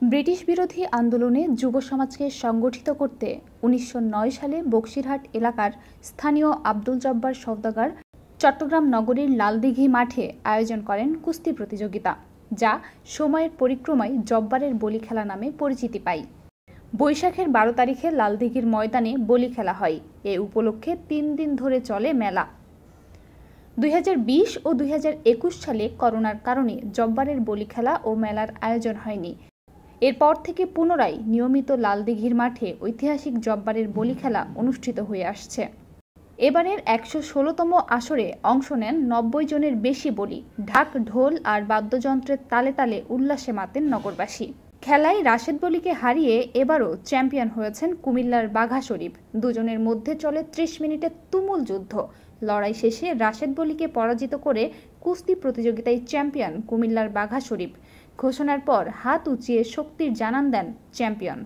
British বিরোধী আন্দোলনে যুব সমাজকে সংগঠিত করতে ১৯০৯ সালে বক্সিরহাট এলাকার স্থানীয় আব্দুল জব্বার সওদাগর চট্টগ্রাম নগরীর লালদিঘি মাঠে আয়োজন করেন কুস্তি প্রতিযোগিতা, যা সময়ের পরিক্রমায় জব্বারের বলি খেলা নামে পরিচিতি পায়। বৈশাখের ১২ তারিখে লালদিঘির ময়দানে বলি খেলা হয়। এ উপলক্ষে ৩ দিন ধরে চলে মেলা। ২০২০ ও ২০২১ সালে করোনার কারণে জব্বারের বলি খেলা ও মেলার আয়োজন হয়নি। এরপর থেকে পুনরায় নিয়মিত লালদিঘির মাঠে ঐতিহাসিক জব্বারের বলি খেলা অনুষ্ঠিত হয়ে আসছে। এবারের ১১৬তম আসরে অংশ নেন ৯০ জনের বেশি বলি। ঢাক, ঢোল আর বাদ্যযন্ত্রের তালে তালে উল্লাসে মাতেন নগরবাসী। খেলায় রাশেদ বলিকে হারিয়ে এবারও চ্যাম্পিয়ন হয়েছেন কুমিল্লার বাঘা শরীফ। দুজনের মধ্যে চলে ৩০ মিনিটের তুমুল যুদ্ধ। লড়াই শেষে রাশেদ বলিকে পরাজিত করে কুস্তি প্রতিযোগিতায় চ্যাম্পিয়ন কুমিল্লার বাঘা শরীফ ঘোষণার পর হাত উঁচিয়ে শক্তির জানান দেন চ্যাম্পিয়ন।